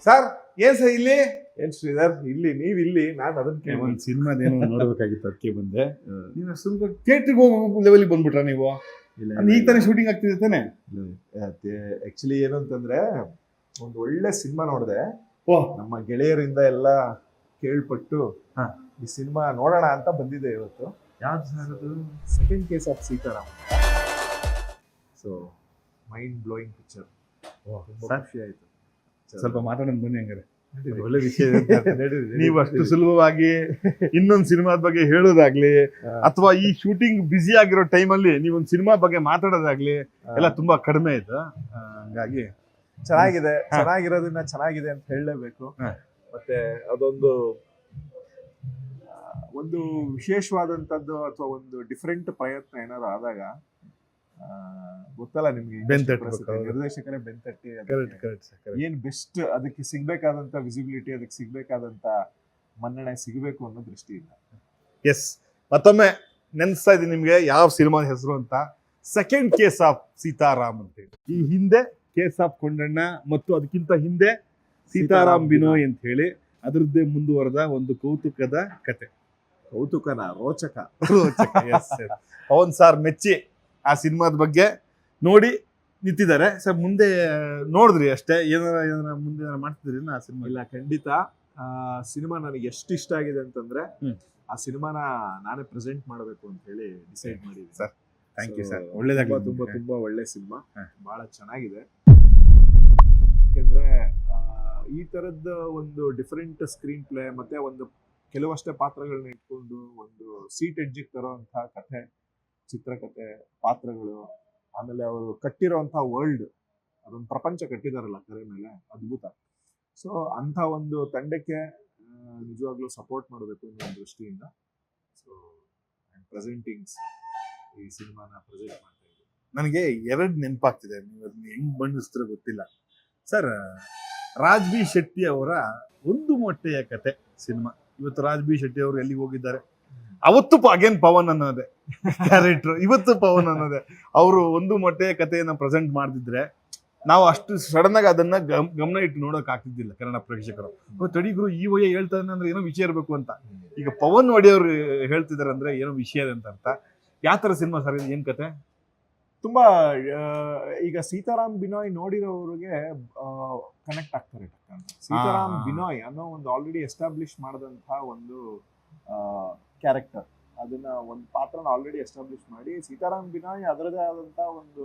Sir ಏನ್ sir ಇಲ್ಲಿ ಏನ್ ಶ್ರೀಧರ್ ಇಲ್ಲಿ ನೀವ್ ಇಲ್ಲಿ ನಾನು ಅದನ್ನ ಕೇಳಿ ಒಂದು ಸಿನಿಮಾದೇನೋ ನೋಡ್ಬೇಕಾಗಿತ್ತು, ಅದಕ್ಕೆ ಬಂದೆ. ನೀವು ಸ್ವಲ್ಪ ಥಿಯೇಟ್ರಿಗೆ ಹೋಗೋ ಲೆವೆಲ್ಗೆ ಬಂದ್ಬಿಟ್ರಾ ನೀವು? ಈಗ ತಾನೇ ಶೂಟಿಂಗ್ ಆಗ್ತಿದೆ ತಾನೆ? ಆಕ್ಚುಲಿ ಏನು ಅಂತಂದ್ರೆ ಒಂದು ಒಳ್ಳೆ ಸಿನಿಮಾ ನೋಡಿದೆ. ಓಹ್, ನಮ್ಮ ಗೆಳೆಯರಿಂದ ಎಲ್ಲ ಕೇಳ್ಪಟ್ಟು ಈ ಸಿನಿಮಾ ನೋಡೋಣ ಅಂತ ಬಂದಿದೆ ಇವತ್ತು. ಯಾವ್ದು ಸರ್ ಅದು? Second case of Sitaram. So mind blowing picture. ತುಂಬಾ ಖುಷಿ ಆಯ್ತು. ಸ್ವಲ್ಪ ಮಾತಾಡೋಣ ಬನ್ನಿ ಹಂಗಾರೆ. ಒಳ್ಳೆ ವಿಷಯ ನೀವು ಅಷ್ಟು ಸುಲಭವಾಗಿ ಇನ್ನೊಂದು ಸಿನಿಮಾದ ಬಗ್ಗೆ ಹೇಳೋದಾಗ್ಲಿ ಅಥವಾ ಈ ಶೂಟಿಂಗ್ ಬ್ಯುಸಿ ಆಗಿರೋ ಟೈಮಲ್ಲಿ ನೀವೊಂದು ಸಿನಿಮಾ ಬಗ್ಗೆ ಮಾತಾಡೋದಾಗ್ಲಿ ಎಲ್ಲ ತುಂಬಾ ಕಡಿಮೆ ಆಯ್ತು. ಹಂಗಾಗಿ ಚೆನ್ನಾಗಿದೆ, ಚೆನ್ನಾಗಿರೋದನ್ನ ಚೆನ್ನಾಗಿದೆ ಅಂತ ಹೇಳಲೇಬೇಕು. ಮತ್ತೆ ಅದೊಂದು ಒಂದು ವಿಶೇಷವಾದಂತದ್ದು ಅಥವಾ ಒಂದು ಡಿಫ್ರೆಂಟ್ ಪ್ರಯತ್ನ ಏನಾದ್ರು ಆದಾಗ ಗೊತ್ತಲ್ಲ ನಿಮ್ಗೆ, ನಿರ್ದೇಶಕರೇ ಬೆಂತಟ್ಟಿ ಏನ್ ಬೆಸ್ಟ್ ಅದಕ್ಕೆ ಸಿಗ್ಬೇಕಾದಂತ ವಿಸಿಬಿಲಿಟಿ, ಅದಕ್ಕೆ ಸಿಗ್ಬೇಕಾದಂತ ಮನ್ನಣೆ ಸಿಗಬೇಕು ಅನ್ನೋ ದೃಷ್ಟಿಯಿಂದ. ಎಸ್, ಮತ್ತೊಮ್ಮೆ ನೆನ್ಸ್ತಾ ಇದ್ದೀನಿ ನಿಮ್ಗೆ ಯಾವ ಸಿನಿಮಾದ ಹೆಸರು ಅಂತ. ಸೆಕೆಂಡ್ ಕೇಸ್ ಆಫ್ ಸೀತಾರಾಮ್ ಅಂತ ಹೇಳಿ. ಈ ಹಿಂದೆ ಕೇಸ್ ಆಫ್ ಕೊಂಡಣ್ಣ ಮತ್ತು ಅದಕ್ಕಿಂತ ಹಿಂದೆ ಸೀತಾರಾಮ್ ಬಿನೋಯ್ ಅಂತ ಹೇಳಿ ಅದರದ್ದೇ ಮುಂದುವರೆದ ಒಂದು ಕೌತುಕದ ಕತೆ. ಕೌತುಕನ ರೋಚಕ. ಪವನ್ ಸಾರ್ ಮೆಚ್ಚಿ ಆ ಸಿನಿಮಾದ ಬಗ್ಗೆ ನೋಡಿ ನಿಂತಿದ್ದಾರೆ. ಸರ್ ಮುಂದೆ ನೋಡಿದ್ರಿ ಅಷ್ಟೇ, ಏನಾರ ಮುಂದೆ ಮಾಡ್ತಿದ್ರಿ ಆ ಸಿನಿಮಾ? ಇಲ್ಲ, ಖಂಡಿತ. ಸಿನಿಮಾ ನನಗೆ ಎಷ್ಟು ಇಷ್ಟ ಆಗಿದೆ ಅಂತಂದ್ರೆ ಆ ಸಿನಿಮಾನ ನಾನೇ ಪ್ರೆಸೆಂಟ್ ಮಾಡಬೇಕು ಅಂತ ಹೇಳಿ ಡಿಸೈಡ್ ಮಾಡಿದ್ದೀನಿ. ಸರ್ ಥ್ಯಾಂಕ್ ಯು ಸರ್, ಒಳ್ಳೇದಾಗಲಿ. ತುಂಬಾ ತುಂಬಾ ಒಳ್ಳೆ ಸಿನಿಮಾ, ಬಹಳ ಚೆನ್ನಾಗಿದೆ. ಯಾಕೆಂದ್ರೆ ಈ ತರದ ಒಂದು ಡಿಫರೆಂಟ್ ಸ್ಕ್ರೀನ್ ಪ್ಲೇ ಮತ್ತೆ ಒಂದು ಕೆಲವಷ್ಟೇ ಪಾತ್ರಗಳನ್ನ ಇಟ್ಕೊಂಡು ಒಂದು ಸೀಟ್ ಎಡ್ಜಿಗೆ ತರೋಂತಹ ಕಥೆ, ಚಿತ್ರಕಥೆ, ಪಾತ್ರಗಳು, ಆಮೇಲೆ ಅವರು ಕಟ್ಟಿರೋಂತಹ ವರ್ಲ್ಡ್, ಅದೊಂದು ಪ್ರಪಂಚ ಕಟ್ಟಿದಾರಲ್ಲ ತೆರೆ ಮೇಲೆ, ಅದ್ಭುತ. ಸೊ ಅಂತ ಒಂದು ತಂಡಕ್ಕೆ ನಿಜವಾಗ್ಲೂ ಸಪೋರ್ಟ್ ಮಾಡಬೇಕು ಅನ್ನೋ ಒಂದು ದೃಷ್ಟಿಯಿಂದ ಸೊ ಪ್ರೆಸೆಂಟಿಂಗ್ಸ್ ಈ ಸಿನಿಮಾನ ಪ್ರೆಸೆಂಟ್ ಮಾಡ್ತಾ ಇದ್ದೀನಿ. ನನಗೆ ಎರಡು ನೆನಪಾಗ್ತಿದೆ, ನೀವು ಅದನ್ನ ಹೆಂಗ್ ಬಣ್ಣಿಸ್ತಾರೆ ಗೊತ್ತಿಲ್ಲ ಸರ್. ರಾಜ್ ಬಿ ಶೆಟ್ಟಿ ಅವರ ಒಂದು ಮೊಟ್ಟೆಯ ಕತೆ ಸಿನಿಮಾ. ಇವತ್ತು ರಾಜ್ ಬಿ ಶೆಟ್ಟಿ ಅವರು ಎಲ್ಲಿಗೆ ಹೋಗಿದ್ದಾರೆ? ಅವತ್ತು ಅಗೇನ್ ಪವನ್ ಅನ್ನೋದೆ ಕ್ಯಾರೆಕ್ಟರ್, ಇವತ್ತು ಪವನ್ ಅನ್ನೋದೆ. ಅವರು ಒಂದು ಮೊಟ್ಟೆಯ ಕಥೆಯನ್ನ ಪ್ರೆಸೆಂಟ್ ಮಾಡ್ತಿದ್ರೆ ನಾವು ಅಷ್ಟು ಸಡನ್ ಆಗಿ ಅದನ್ನ ಗಮನ ಇಟ್ಟು ನೋಡಕ್ ಆಗ್ತಿದ್ದಿಲ್ಲ ಕನ್ನಡ ಪ್ರೇಕ್ಷಕರು. ತಡಿಗುರು ಈ ವಯ ಹೇಳ್ತಾರೆ ಅಂದ್ರೆ ಏನೋ ವಿಷಯ ಇರಬೇಕು ಅಂತ. ಈಗ ಪವನ್ ಒಡೆಯವ್ರು ಹೇಳ್ತಿದಾರೆ ಅಂದ್ರೆ ಏನೋ ವಿಷಯ ಇದೆ ಅಂತ ಅರ್ಥ. ಯಾವ ತರ ಸಿನಿಮಾ ಸರ್, ಏನ್ ಕತೆ? ತುಂಬಾ ಈಗ ಸೀತಾರಾಮ್ ಬಿನೋಯ್ ನೋಡಿರೋರಿಗೆ ಕನೆಕ್ಟ್ ಆಗ್ತಾರೆ. ಸೀತಾರಾಮ್ ಬಿನೋಯ್ ಅನ್ನೋ ಒಂದು ಆಲ್ರೆಡಿ ಎಸ್ಟಾಬ್ಲಿಷ್ ಮಾಡಿದಂತಹ ಒಂದು ಕ್ಯಾರೆಕ್ಟರ್, ಅದನ್ನ ಒಂದು ಪಾತ್ರನ ಆಲ್ರೆಡಿ ಎಸ್ಟಾಬ್ಲಿಷ್ ಮಾಡಿ ಸೀತಾರಾಮ್ ಬಿನೋಯ್ ಅದರದೇ ಆದಂತ ಒಂದು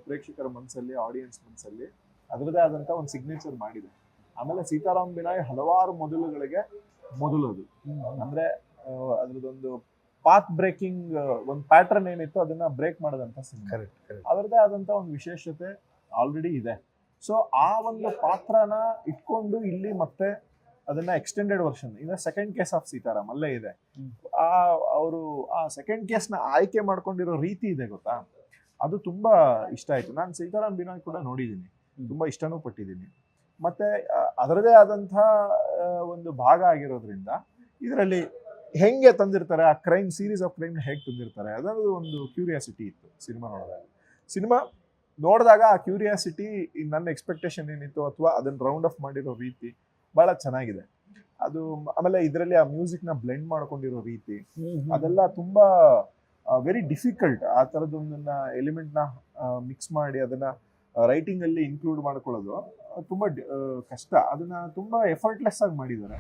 ಪ್ರೇಕ್ಷಕರ ಮನಸ್ಸಲ್ಲಿ, ಆಡಿಯನ್ಸ್ ಮನಸ್ಸಲ್ಲಿ ಅದರದೇ ಆದಂತ ಒಂದು ಸಿಗ್ನೇಚರ್ ಮಾಡಿದೆ. ಆಮೇಲೆ ಸೀತಾರಾಮ್ ಬಿನೋಯ್ ಹಲವಾರು ಮೊದಲುಗಳಿಗೆ ಮೊದಲದು ಅಂದ್ರೆ ಅದ್ರದ್ದೊಂದು ಪಾತ್ ಬ್ರೇಕಿಂಗ್ ಒಂದು ಪ್ಯಾಟರ್ನ್ ಏನಿತ್ತು ಅದನ್ನ ಬ್ರೇಕ್ ಮಾಡದಂತ ಸಿನಿಮಾ. ಅದರದೇ ಆದಂತ ಒಂದು ವಿಶೇಷತೆ ಆಲ್ರೆಡಿ ಇದೆ. ಸೊ ಆ ಒಂದು ಪಾತ್ರನ ಇಟ್ಕೊಂಡು ಇಲ್ಲಿ ಮತ್ತೆ ಅದನ್ನ ಎಕ್ಸ್ಟೆಂಡೆಡ್ ವರ್ಷನ್, ಈಗ ಸೆಕೆಂಡ್ ಕೇಸ್ ಆಫ್ ಸೀತಾರಾಮ್ ಅಲ್ಲೇ ಇದೆ. ಅವರು ಆ ಸೆಕೆಂಡ್ ಕೇಸ್ನ ಆಯ್ಕೆ ಮಾಡ್ಕೊಂಡಿರೋ ರೀತಿ ಇದೆ ಗೊತ್ತಾ, ಅದು ತುಂಬಾ ಇಷ್ಟ ಆಯ್ತು. ನಾನು ಸೀತಾರಾಮ್ ಬಿನೋಯ್ ಕೂಡ ನೋಡಿದ್ದೀನಿ, ತುಂಬಾ ಇಷ್ಟನೂ ಪಟ್ಟಿದ್ದೀನಿ. ಮತ್ತೆ ಅದರದೇ ಆದಂಥ ಒಂದು ಭಾಗ ಆಗಿರೋದ್ರಿಂದ ಇದರಲ್ಲಿ ಹೆಂಗೆ ತಂದಿರ್ತಾರೆ, ಆ ಕ್ರೈಮ್, ಸೀರೀಸ್ ಆಫ್ ಕ್ರೈಮ್ ಹೇಗೆ ತಂದಿರ್ತಾರೆ ಅದರದ್ದು ಒಂದು ಕ್ಯೂರಿಯಾಸಿಟಿ ಇತ್ತು ಸಿನಿಮಾ ನೋಡಿದಾಗ. ಸಿನಿಮಾ ನೋಡಿದಾಗ ಆ ಕ್ಯೂರಿಯಾಸಿಟಿ ನನ್ನ ಎಕ್ಸ್ಪೆಕ್ಟೇಷನ್ ಏನಿತ್ತು ಅಥವಾ ಅದನ್ನ ರೌಂಡ್ ಆಫ್ ಮಾಡಿರೋ ರೀತಿ ಬಹಳ ಚೆನ್ನಾಗಿದೆ. ಅದು ಆಮೇಲೆ ಇದರಲ್ಲಿ ಆ ಮ್ಯೂಸಿಕ್ ನ ಬ್ಲೆಂಡ್ ಮಾಡ್ಕೊಂಡಿರೋ ರೀತಿ ಅದೆಲ್ಲ ತುಂಬಾ ವೆರಿ ಡಿಫಿಕಲ್ಟ್. ಆ ಥರದೊಂದನ್ನ ಎಲಿಮೆಂಟ್ ನ ಮಿಕ್ಸ್ ಮಾಡಿ ಅದನ್ನ ರೈಟಿಂಗ್ ಅಲ್ಲಿ ಇನ್ಕ್ಲೂಡ್ ಮಾಡ್ಕೊಳ್ಳೋದು ತುಂಬಾ ಕಷ್ಟ. ಅದನ್ನ ತುಂಬಾ ಎಫರ್ಟ್ಲೆಸ್ ಆಗಿ ಮಾಡಿದ್ದಾರೆ.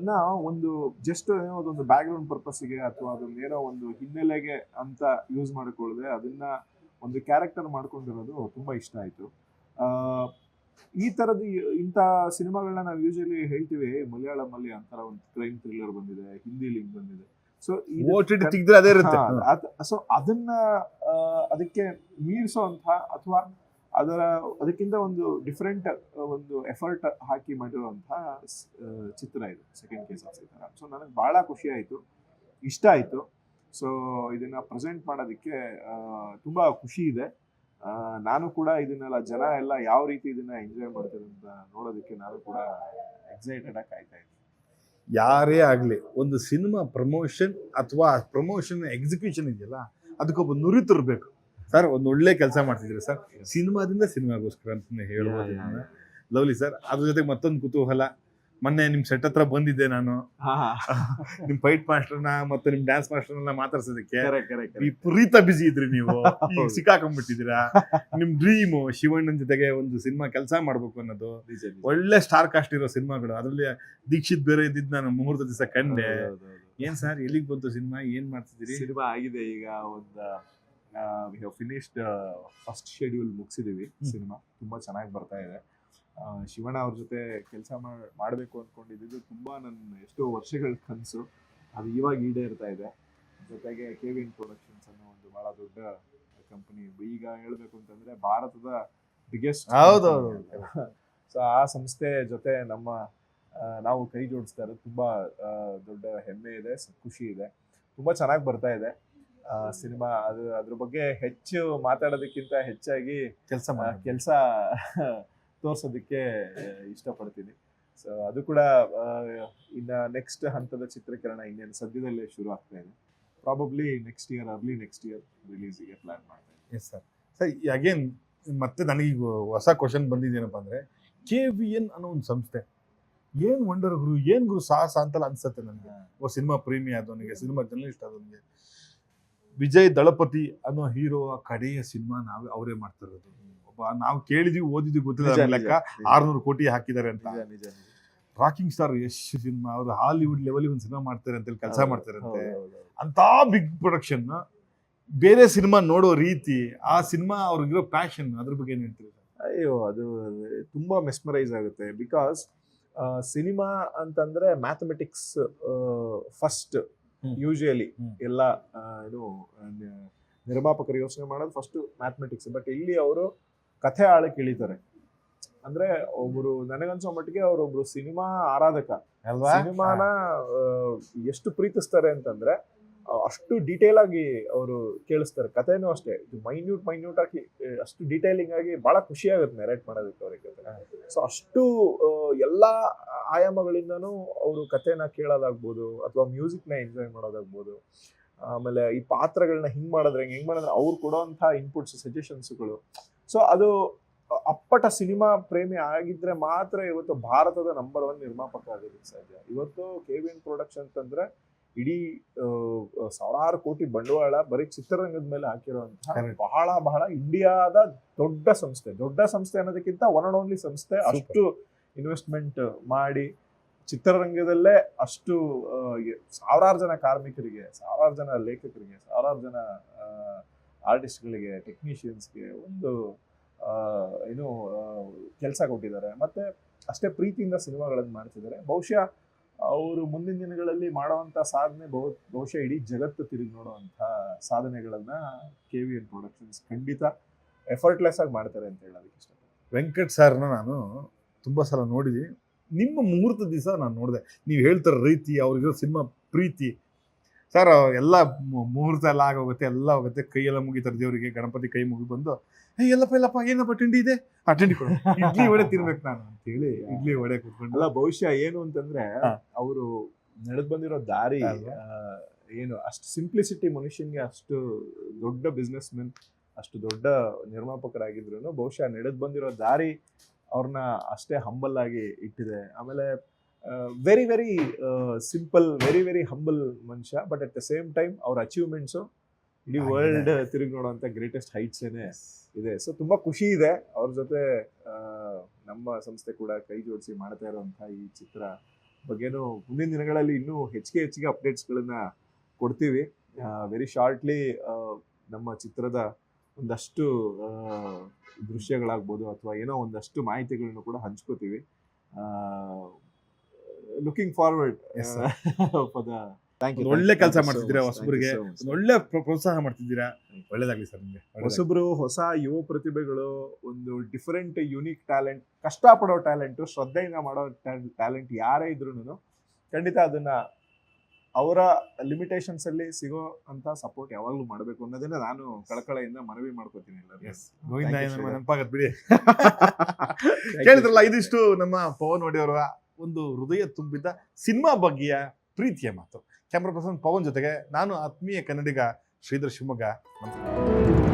ನಾ ಒಂದು ಜಸ್ಟ್ ಏನೋ ಅದೊಂದು ಬ್ಯಾಕ್ ಗ್ರೌಂಡ್ ಪರ್ಪಸ್ಗೆ ಅಥವಾ ಅದೊಂದು ಏನೋ ಒಂದು ಹಿನ್ನೆಲೆಗೆ ಅಂತ ಯೂಸ್ ಮಾಡಿಕೊಳ್ಳದೆ ಅದನ್ನ ಒಂದು ಕ್ಯಾರೆಕ್ಟರ್ ಮಾಡ್ಕೊಂಡಿರೋದು ತುಂಬಾ ಇಷ್ಟ ಆಯ್ತು. ಈ ತರದ ಇಂಥ ಸಿನಿಮಾಗಳನ್ನ ನಾವು ಯೂಶಲಿ ಹೇಳ್ತೀವಿ, ಮಲಯಾಳಂ ಅಲ್ಲಿ ಅಂತರ ಒಂದು ಕ್ರೈಮ್ ಥ್ರಿಲ್ಲರ್ ಬಂದಿದೆ, ಹಿಂದಿ ಲಿಂಕ್ ಬಂದಿದೆ. ಸೊ ಸೊ ಅದನ್ನ ಅದಕ್ಕೆ ಮೀರಿಸೋ ಅಂತ ಅಥವಾ ಅದಕ್ಕಿಂತ ಒಂದು ಡಿಫ್ರೆಂಟ್ ಒಂದು ಎಫರ್ಟ್ ಹಾಕಿ ಮಾಡಿರುವಂತಹ ಚಿತ್ರ ಇದು second case of Sitaram. So ನನಗೆ ಬಹಳ ಖುಷಿ ಆಯ್ತು, ಇಷ್ಟ ಆಯ್ತು. ಸೊ ಇದನ್ನ ಪ್ರೆಸೆಂಟ್ ಮಾಡೋದಕ್ಕೆ ತುಂಬಾ ಖುಷಿ ಇದೆ. ನಾನು ಕೂಡ ಇದನ್ನೆಲ್ಲ ಜನ ಎಲ್ಲ ಯಾವ ರೀತಿ ಇದನ್ನ ಎಂಜಾಯ್ ಮಾಡ್ತಾರೆ ಅಂತ ನೋಡೋದಕ್ಕೆ ನಾನು ಕೂಡ ಎಕ್ಸೈಟೆಡ್ ಆಗಿ ಕಾಯ್ತಾ ಇದ್ದೀನಿ. ಯಾರೇ ಆಗಲಿ ಒಂದು ಸಿನಿಮಾ ಪ್ರಮೋಷನ್ ಅಥವಾ ಪ್ರಮೋಷನ್ ಎಕ್ಸಿಕ್ಯೂಷನ್ ಇದೆಯಲ್ಲ, ಅದಕ್ಕೊಬ್ಬ ನುರಿತಿರ್ಬೇಕು. ಸರ್ ಒಂದು ಒಳ್ಳೆ ಕೆಲಸ ಮಾಡ್ತಿದ್ದೀರಿ ಸರ್, ಸಿನಿಮಾದಿಂದ ಸಿನಿಮಾಗೋಸ್ಕರ ಅಂತ ಹೇಳ್ಬೋದು. Lovely sir. ಅದ್ರ ಜೊತೆಗೆ ಮತ್ತೊಂದು ಕುತೂಹಲ, ಮೊನ್ನೆ ನಿಮ್ ಸೆಟ್ ಹತ್ರ ಬಂದಿದ್ದೆ ನಾನು, ನಿಮ್ ಫೈಟ್ ಮಾಸ್ಟರ್ನ ಮತ್ತೆ ನಿಮ್ ಡ್ಯಾನ್ಸ್ ಮಾಸ್ಟರ್ನ ಮಾತಾಡ್ಸೋದಕ್ಕೆ. ವಿಪರೀತ ಬಿಸಿ ಇದ್ರಿ ನೀವು, ಈಗ ಸಿಕ್ಕಾಕೊಂಡ್ಬಿಟ್ಟಿದ್ದೀರಾ. ನಿಮ್ ಡ್ರೀಮು ಶಿವಣ್ಣನ ಜೊತೆಗೆ ಒಂದು ಸಿನಿಮಾ ಕೆಲಸ ಮಾಡ್ಬೇಕು ಅನ್ನೋದು, ಒಳ್ಳೆ ಸ್ಟಾರ್ ಕಾಸ್ಟ್ ಇರೋ ಸಿನಿಮಾಗಳು, ಅದ್ರಲ್ಲಿ ದೀಕ್ಷಿತ್ ಬೇರೆ ಇದ್ದಿದ್ದು ನಾನು ಮುಹೂರ್ತ ದಿವಸ ಕಂಡೆ. ಏನ್ ಸರ್ ಎಲ್ಲಿಗೆ ಬಂತು ಸಿನಿಮಾ, ಏನ್ ಮಾಡ್ತಿದ್ದೀರಿ? ಸಿನಿಮಾ ಆಗಿದೆ ಈಗ, ಒಂದು ಫಿನಿಶ್ಡ್ ಫಸ್ಟ್ ಶೆಡ್ಯೂಲ್ ಮುಗಿಸಿದೀವಿ. ಸಿನಿಮಾ ತುಂಬಾ ಚೆನ್ನಾಗಿ ಬರ್ತಾ ಇದೆ. ಶಿವಣ್ಣ ಅವ್ರ ಜೊತೆ ಕೆಲಸ ಮಾಡಬೇಕು ಅಂದ್ಕೊಂಡಿದ್ದು ತುಂಬಾ ನನ್ನ ಎಷ್ಟೋ ವರ್ಷಗಳ ಕನಸು, ಅದು ಇವಾಗ ಈಡೇರ್ತಾ ಇದೆ. ಜೊತೆಗೆ KVN ಪ್ರೊಡಕ್ಷನ್ಸ್ ಅನ್ನೋ ಒಂದು ಬಹಳ ದೊಡ್ಡ ಕಂಪನಿ, ಈಗ ಹೇಳ್ಬೇಕು ಅಂತಂದ್ರೆ ಭಾರತದ ಬಿಗ್ಗೆಸ್ಟ್. ಸೊ ಆ ಸಂಸ್ಥೆ ಜೊತೆ ನಾವು ಕೈ ಜೋಡಿಸ್ತಾ ಇರೋದು ತುಂಬಾ ದೊಡ್ಡ ಹೆಮ್ಮೆ ಇದೆ, ಖುಷಿ ಇದೆ. ತುಂಬಾ ಚೆನ್ನಾಗಿ ಬರ್ತಾ ಇದೆ ಸಿನಿಮಾ. ಅದ್ರ ಬಗ್ಗೆ ಹೆಚ್ಚು ಮಾತಾಡೋದಕ್ಕಿಂತ ಹೆಚ್ಚಾಗಿ ಕೆಲಸ ತೋರ್ಸೋದಕ್ಕೆ ಇಷ್ಟಪಡ್ತೀನಿ. ಸೊ ಅದು ಕೂಡ ಇನ್ನ ನೆಕ್ಸ್ಟ್ ಹಂತದ ಚಿತ್ರೀಕರಣ ಇನ್ನೇನು ಸದ್ಯದಲ್ಲೇ ಶುರು ಆಗ್ತಾ ಇದೆ. ಪ್ರಾಬಬ್ಲಿ ಅರ್ಲಿ ನೆಕ್ಸ್ಟ್ ಇಯರ್ ರಿಲೀಸಿಗೆ ಪ್ಲಾನ್ ಮಾಡ್ತಾ ಇದ್ದೀನಿ. Yes sir. ಸರ್ ಅಗೇನ್ ಮತ್ತೆ ನನಗೀಗ ಹೊಸ ಕ್ವಶನ್ ಬಂದಿದ್ದೇನಪ್ಪ ಅಂದ್ರೆ, KVN ಅನ್ನೋ ಒಂದು ಸಂಸ್ಥೆ ಏನ್ ವಂಡರ್ ಗುರು, ಏನ್ ಗುರು ಸಾಹಸ ಅಂತಲ್ಲ ಅನ್ಸುತ್ತೆ ನನಗೆ. ಸಿನಿಮಾ ಪ್ರೇಮಿ ಆದವನಿಗೆ, ಸಿನಿಮಾ ಜರ್ನಲಿಸ್ಟ್ ಆದವನಿಗೆ, ವಿಜಯ್ ದಳಪತಿ ಅನ್ನೋ ಹೀರೋ ಕಡೆಯ ಸಿನಿಮಾ ಅವರೇ ಮಾಡ್ತಿರೋದು. ನಾವು ಕೇಳಿದ್ವಿ ಓದಿದ್ವಿ ಗೊತ್ತಿಲ್ಲ ಲೆಕ್ಕ 600 ಕೋಟಿ ಹಾಕಿದ್ದಾರೆ ಅಂತ. ರಾಕಿಂಗ್ ಸ್ಟಾರ್ ಯಶ್ ಸಿನಿಮಾ, ಅವರು ಹಾಲಿವುಡ್ ಲೆವೆಲ್ ಒಂದು ಸಿನಿಮಾ ಮಾಡ್ತಾರೆ ಅಂತ ಕೆಲಸ ಮಾಡ್ತಾರಂತೆ. ಅಂತ ಬಿಗ್ ಪ್ರೊಡಕ್ಷನ್, ಬೇರೆ ಸಿನಿಮಾ ನೋಡೋ ರೀತಿ, ಆ ಸಿನಿಮಾ ಅವ್ರಿಗಿರೋ ಪ್ಯಾಷನ್, ಅದ್ರ ಬಗ್ಗೆ ಏನ್ ಹೇಳ್ತೀರಿ? ಅಯ್ಯೋ, ಅದು ತುಂಬಾ ಮೆಸ್ಮರೈಸ್ ಆಗುತ್ತೆ. ಬಿಕಾಸ್ ಸಿನಿಮಾ ಅಂತಂದ್ರೆ ಮ್ಯಾಥಮೆಟಿಕ್ಸ್ ಫಸ್ಟ್. ಯೂಶುವಲಿ ಎಲ್ಲ ನಿರ್ಮಾಪಕರು ಯೋಚನೆ ಮಾಡೋದು ಫಸ್ಟ್ ಮ್ಯಾಥಮೆಟಿಕ್ಸ್. ಬಟ್ ಇಲ್ಲಿ ಅವರು ಕಥೆ ಆಳಕ್ಕೆ ಇಳಿತಾರೆ. ಅಂದ್ರೆ ನನಗನ್ಸೋ ಮಟ್ಟಿಗೆ ಅವರೊಬ್ರು ಸಿನಿಮಾ ಆರಾಧಕ. ಸಿನಿಮಾನ ಎಷ್ಟು ಪ್ರೀತಿಸ್ತಾರೆ ಅಂತಂದ್ರೆ ಅಷ್ಟು ಡೀಟೇಲ್ ಆಗಿ ಅವರು ಕೇಳಿಸ್ತಾರೆ. ಕಥೆನೂ ಅಷ್ಟೇ ಮೈನ್ಯೂಟ್ ಆಗಿ ಅಷ್ಟು ಡೀಟೇಲಿಂಗ್ ಆಗಿ ಬಹಳ ಖುಷಿ ಆಗುತ್ತೆ ನೆರೇಟ್ ಮಾಡೋದಕ್ಕೆ ಅವರಿಗೆ. ಸೊ ಅಷ್ಟು ಎಲ್ಲಾ ಆಯಾಮಗಳಿಂದನೂ ಅವರು ಕಥೆನ ಕೇಳೋದಾಗ್ಬೋದು, ಅಥವಾ ಮ್ಯೂಸಿಕ್ನ ಎಂಜಾಯ್ ಮಾಡೋದಾಗ್ಬೋದು. ಆಮೇಲೆ ಈ ಪಾತ್ರಗಳನ್ನ ಹೆಂಗ್ ಮಾಡಿದ್ರೆ ಅವ್ರು ಕೊಡೋಂಥ ಇನ್ಪುಟ್ಸ್, ಸಜೆಷನ್ಸ್ಗಳು. ಸೊ ಅದು ಅಪ್ಪಟ ಸಿನಿಮಾ ಪ್ರೇಮಿ ಆಗಿದ್ರೆ ಮಾತ್ರ ಇವತ್ತು ಭಾರತದ ನಂಬರ್ 1 ನಿರ್ಮಾಪಕ ಆಗೋದಕ್ಕೆ ಸಾಧ್ಯ. ಇವತ್ತು KVN ಪ್ರೊಡಕ್ಷನ್ಸ್ ಅಂದ್ರೆ ಇಡೀ ಸಾವಿರಾರು ಕೋಟಿ ಬಂಡವಾಳ ಬರೀ ಚಿತ್ರರಂಗದ ಮೇಲೆ ಹಾಕಿರುವಂತಹ ಬಹಳ ಇಂಡಿಯಾದ ದೊಡ್ಡ ಸಂಸ್ಥೆ ಅನ್ನೋದಕ್ಕಿಂತ ಒನ್ ಅಂಡ್ ಓನ್ಲಿ ಸಂಸ್ಥೆ. ಅಷ್ಟು ಇನ್ವೆಸ್ಟ್ಮೆಂಟ್ ಮಾಡಿ ಚಿತ್ರರಂಗದಲ್ಲೇ ಅಷ್ಟು ಸಾವಿರಾರು ಜನ ಕಾರ್ಮಿಕರಿಗೆ, ಸಾವಿರಾರು ಜನ ಲೇಖಕರಿಗೆ, ಸಾವಿರಾರು ಜನ ಆರ್ಟಿಸ್ಟ್ಗಳಿಗೆ, ಟೆಕ್ನಿಷಿಯನ್ಸ್ಗೆ ಒಂದು ಕೆಲಸ ಕೊಟ್ಟಿದ್ದಾರೆ. ಮತ್ತೆ ಅಷ್ಟೇ ಪ್ರೀತಿಯಿಂದ ಸಿನಿಮಾಗಳನ್ನು ಮಾಡ್ತಿದ್ದಾರೆ. ಬಹುಶಃ ಅವರು ಮುಂದಿನ ದಿನಗಳಲ್ಲಿ ಮಾಡುವಂತ ಸಾಧನೆ ಬಹುಶಃ ಇಡೀ ಜಗತ್ತು ತಿರುಗಿ ನೋಡುವಂತ ಸಾಧನೆಗಳನ್ನ KVN ಪ್ರೊಡಕ್ಷನ್ಸ್ ಖಂಡಿತ ಎಫರ್ಟ್ಲೆಸ್ ಆಗಿ ಮಾಡ್ತಾರೆ ಅಂತ ಹೇಳೋದಕ್ಕೆ ಇಷ್ಟಪಡ್ತೀನಿ. ವೆಂಕಟ್ ಸರ್ನ ನಾನು ತುಂಬಾ ಸಲ ನೋಡಿದ್ವಿ. ನಿಮ್ಮ ಮುಹೂರ್ತ ದಿವಸ ನಾನು ನೋಡಿದೆ, ನೀವು ಹೇಳ್ತಾರ ರೀತಿ, ಅವ್ರಿಗಿರೋ ಸಿನಿಮಾ ಪ್ರೀತಿ. ಸರ್ ಎಲ್ಲ ಮುಹೂರ್ತ ಎಲ್ಲ ಆಗೋಗುತ್ತೆ, ಎಲ್ಲ ಹೋಗುತ್ತೆ, ಕೈಯೆಲ್ಲ ಮುಗಿತಾರೆ ದೇವರಿಗೆ, ಗಣಪತಿ ಕೈ ಮುಗಿ ಬಂದು ಎಲ್ಲಪ್ಪ ಏನಪ್ಪ ತಿಂಡಿ ಇದೆ, ಆ ತಿಂಡಿ ಕೊಡು, ಇಡ್ಲಿ ವಡೆ ತಿನ್ಬೇಕು ನಾನು ಅಂತ ಹೇಳಿ ಇಡ್ಲಿ ವಡೆ ಕೂತ್ಕೊಂಡು. ಅಲ್ಲ, ಬಹುಶಃ ಏನು ಅಂತಂದ್ರೆ ಅವರು ನಡೆದ್ ಬಂದಿರೋ ದಾರಿ ಏನು, ಅಷ್ಟು ಸಿಂಪ್ಲಿಸಿಟಿ ಮನುಷ್ಯನ್ಗೆ, ಅಷ್ಟು ದೊಡ್ಡ ಬಿಸ್ನೆಸ್ ಮೆನ್, ಅಷ್ಟು ದೊಡ್ಡ ನಿರ್ಮಾಪಕರಾಗಿದ್ರು ಬಹುಶಃ ನಡೆದ್ ಬಂದಿರೋ ದಾರಿ ಅವ್ರನ್ನ ಅಷ್ಟೇ ಹಂಬಲ್ ಆಗಿ ಇಟ್ಟಿದೆ. ಆಮೇಲೆ very very simple, very humble ಮನುಷ್ಯ. But at the same time ಅವ್ರ ಅಚೀವ್ಮೆಂಟ್ಸು ಇಡೀ ವರ್ಲ್ಡ್ ತಿರುಗಿ ನೋಡುವಂಥ ಗ್ರೇಟೆಸ್ಟ್ ಹೈಟ್ಸ್ ಏನೇ ಇದೆ. ಸೊ ತುಂಬಾ ಖುಷಿ ಇದೆ ಅವ್ರ ಜೊತೆ ನಮ್ಮ ಸಂಸ್ಥೆ ಕೂಡ ಕೈ ಜೋಡಿಸಿ ಮಾಡ್ತಾ ಇರುವಂಥ ಈ ಚಿತ್ರ ಬಗ್ಗೆನೂ ಮುಂದಿನ ದಿನಗಳಲ್ಲಿ ಇನ್ನೂ ಹೆಚ್ಚಿಗೆ ಅಪ್ಡೇಟ್ಸ್ಗಳನ್ನ ಕೊಡ್ತೀವಿ. ವೆರಿ ಶಾರ್ಟ್ಲಿ ನಮ್ಮ ಚಿತ್ರದ ಒಂದಷ್ಟು ದೃಶ್ಯಗಳಾಗ್ಬೋದು ಅಥವಾ ಏನೋ ಒಂದಷ್ಟು ಮಾಹಿತಿಗಳನ್ನು ಕೂಡ ಹಂಚ್ಕೋತೀವಿ. Looking forward for the. ಒಳ್ಳೆ ಕೆಲಸ ಮಾಡ್ತಿದ್ದೀರಾ, ಹೊಸಬರಿಗೆ ಒಳ್ಳೆ ಪ್ರೋತ್ಸಾಹ ಮಾಡ್ತಿದ್ದೀರಾ, ಒಳ್ಳೇದಾಗ್ಲಿ ಸರ್ ನಿಮಗೆ. ಹೊಸಬ್ರು, ಹೊಸ ಯುವ ಪ್ರತಿಭೆಗಳು, ಒಂದು ಡಿಫರೆಂಟ್ ಯುನೀಕ್ ಟ್ಯಾಲೆಂಟ್, ಕಷ್ಟಪಡೋ ಟ್ಯಾಲೆಂಟು, ಶ್ರದ್ಧೆಯಿಂದ ಮಾಡೋ ಟ್ಯಾಲೆಂಟ್ ಯಾರೇ ಇದ್ರೂ ಖಂಡಿತ ಅದನ್ನ ಅವರ ಲಿಮಿಟೇಷನ್ಸ್ ಅಲ್ಲಿ ಸಿಗೋ ಅಂತ ಸಪೋರ್ಟ್ ಯಾವಾಗ್ಲೂ ಮಾಡಬೇಕು ಅನ್ನೋದನ್ನ ನಾನು ಕಳಕಳೆಯಿಂದ ಮನವಿ ಮಾಡ್ಕೋತೀನಿ ಎಲ್ಲರಿಗೂ. ನೆನಪಾಗತ್ ಬಿಡಿ. ಕೇಳಿದ್ರಲ್ಲ, ಇದಿಷ್ಟು ನಮ್ಮ ಪವನ್ ಒಡೆಯವರ ಒಂದು ಹೃದಯ ತುಂಬಿದ್ದ ಸಿನಿಮಾ ಬಗ್ಗೆಯ ಪ್ರೀತಿಯ ಮಾತು. ಕ್ಯಾಮ್ರಾ ಪರ್ಸನ್ ಪವನ್ ಜೊತೆಗೆ ನಾನು ಆತ್ಮೀಯ ಕನ್ನಡಿಗ ಶ್ರೀಧರ್ ಶಿವಮೊಗ್ಗ. ನಮಸ್ಕಾರ.